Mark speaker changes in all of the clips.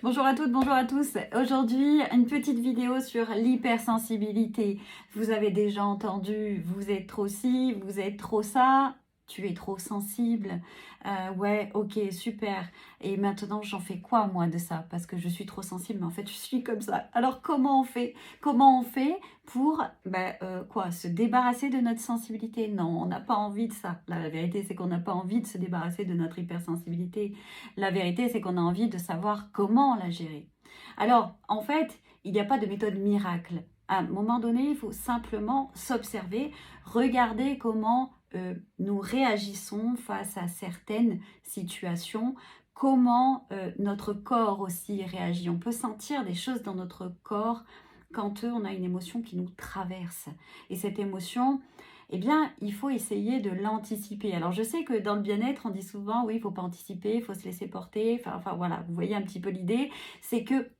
Speaker 1: Bonjour à toutes, bonjour à tous. Aujourd'hui, une petite vidéo sur l'hypersensibilité. Vous avez déjà entendu, vous êtes trop ci, vous êtes trop ça, tu es trop sensible. Ouais, ok, super. Et maintenant, j'en fais quoi, moi, de ça? Parce que je suis trop sensible, mais en fait, je suis comme ça. Alors, comment on fait? Comment on fait pour, se débarrasser de notre sensibilité? Non, on n'a pas envie de ça. La vérité, c'est qu'on n'a pas envie de se débarrasser de notre hypersensibilité. La vérité, c'est qu'on a envie de savoir comment la gérer. Alors, en fait, il n'y a pas de méthode miracle. À un moment donné, il faut simplement s'observer, regarder comment nous réagissons face à certaines situations, comment notre corps aussi réagit. On peut sentir des choses dans notre corps quand on a une émotion qui nous traverse. Et cette émotion, eh bien, il faut essayer de l'anticiper. Alors, je sais que dans le bien-être, on dit souvent, oui, il ne faut pas anticiper, il faut se laisser porter. Enfin, voilà, vous voyez un petit peu l'idée. C'est que,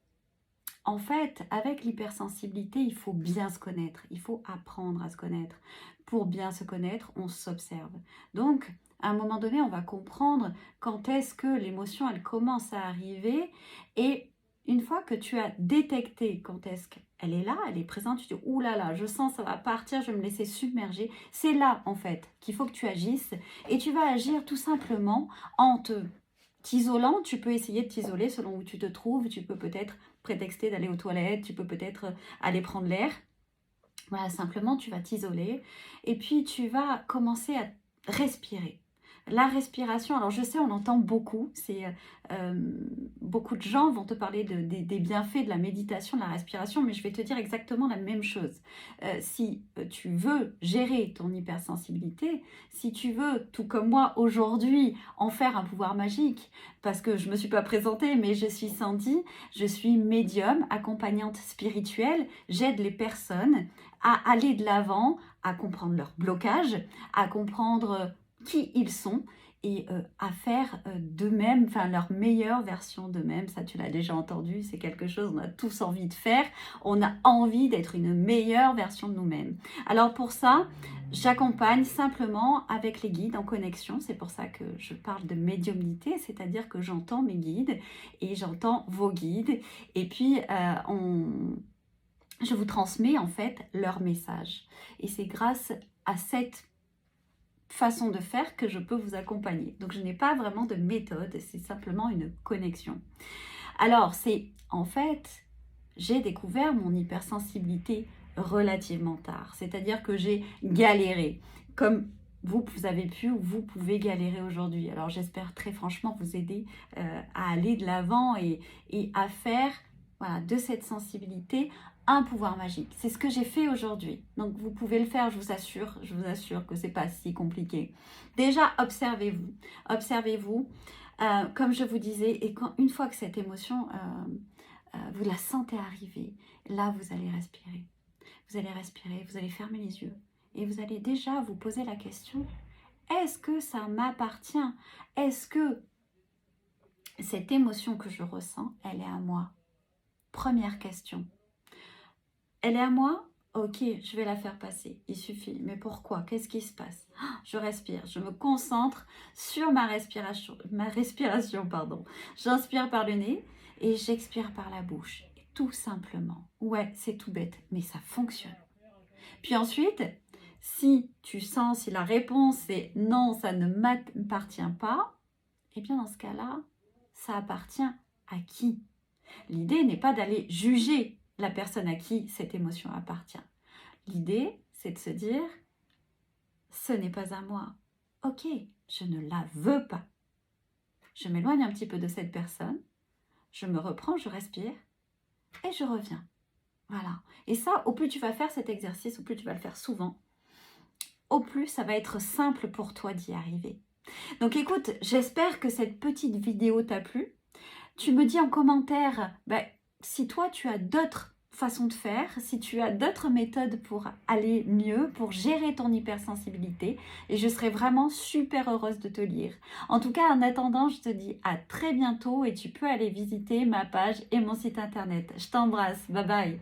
Speaker 1: en fait, avec l'hypersensibilité, il faut bien se connaître. Il faut apprendre à se connaître. Pour bien se connaître, on s'observe. Donc, à un moment donné, on va comprendre quand est-ce que l'émotion, elle commence à arriver. Et une fois que tu as détecté quand est-ce qu'elle est là, elle est présente, tu dis, ouh là là, je sens ça va partir, je vais me laisser submerger. C'est là, en fait, qu'il faut que tu agisses. Et tu vas agir tout simplement en t'isolant. Tu peux essayer de t'isoler selon où tu te trouves. Tu peux peut-être prétexter d'aller aux toilettes, tu peux peut-être aller prendre l'air. Voilà, simplement, tu vas t'isoler et puis tu vas commencer à respirer. La respiration, alors je sais, on entend beaucoup, beaucoup de gens vont te parler des bienfaits de la méditation, de la respiration, mais je vais te dire exactement la même chose. Si tu veux gérer ton hypersensibilité, si tu veux, tout comme moi aujourd'hui, en faire un pouvoir magique, parce que je ne me suis pas présentée, mais je suis Sandy, je suis médium, accompagnante spirituelle, j'aide les personnes à aller de l'avant, à comprendre leur blocage, à comprendre qui ils sont et à faire d'eux-mêmes, enfin leur meilleure version d'eux-mêmes. Ça, tu l'as déjà entendu, c'est quelque chose qu'on a tous envie de faire. On a envie d'être une meilleure version de nous-mêmes. Alors pour ça, j'accompagne simplement avec les guides en connexion. C'est pour ça que je parle de médiumnité, c'est-à-dire que j'entends mes guides et j'entends vos guides. Et puis, je vous transmets en fait leur message. Et c'est grâce à cette façon de faire que je peux vous accompagner. Donc je n'ai pas vraiment de méthode, c'est simplement une connexion. Alors c'est en fait, j'ai découvert mon hypersensibilité relativement tard. C'est-à-dire que j'ai galéré, comme vous avez pu ou vous pouvez galérer aujourd'hui. Alors j'espère très franchement vous aider à aller de l'avant et à faire de cette sensibilité un pouvoir magique. C'est ce que j'ai fait aujourd'hui. Donc vous pouvez le faire, je vous assure que c'est pas si compliqué. Déjà, observez-vous. Observez-vous, comme je vous disais, et une fois que cette émotion, vous la sentez arriver, là vous allez respirer. Vous allez respirer, vous allez fermer les yeux et vous allez déjà vous poser la question, est-ce que ça m'appartient? Est-ce que cette émotion que je ressens, elle est à moi? Première question. Elle est à moi? Ok, je vais la faire passer. Il suffit. Mais pourquoi? Qu'est-ce qui se passe? Je respire. Je me concentre sur ma respiration, pardon. J'inspire par le nez et j'expire par la bouche. Tout simplement. Ouais, c'est tout bête, mais ça fonctionne. Puis ensuite, si tu sens, si la réponse est non, ça ne m'appartient pas, eh bien dans ce cas-là, ça appartient à qui? L'idée n'est pas d'aller juger la personne à qui cette émotion appartient. L'idée, c'est de se dire, ce n'est pas à moi. Ok, je ne la veux pas. Je m'éloigne un petit peu de cette personne, je me reprends, je respire et je reviens. Voilà. Et ça, au plus tu vas faire cet exercice, au plus tu vas le faire souvent, au plus ça va être simple pour toi d'y arriver. Donc écoute, j'espère que cette petite vidéo t'a plu. Tu me dis en commentaire si toi tu as d'autres façons de faire, si tu as d'autres méthodes pour aller mieux, pour gérer ton hypersensibilité, et je serai vraiment super heureuse de te lire. En tout cas, en attendant, je te dis à très bientôt et tu peux aller visiter ma page et mon site internet. Je t'embrasse, bye bye.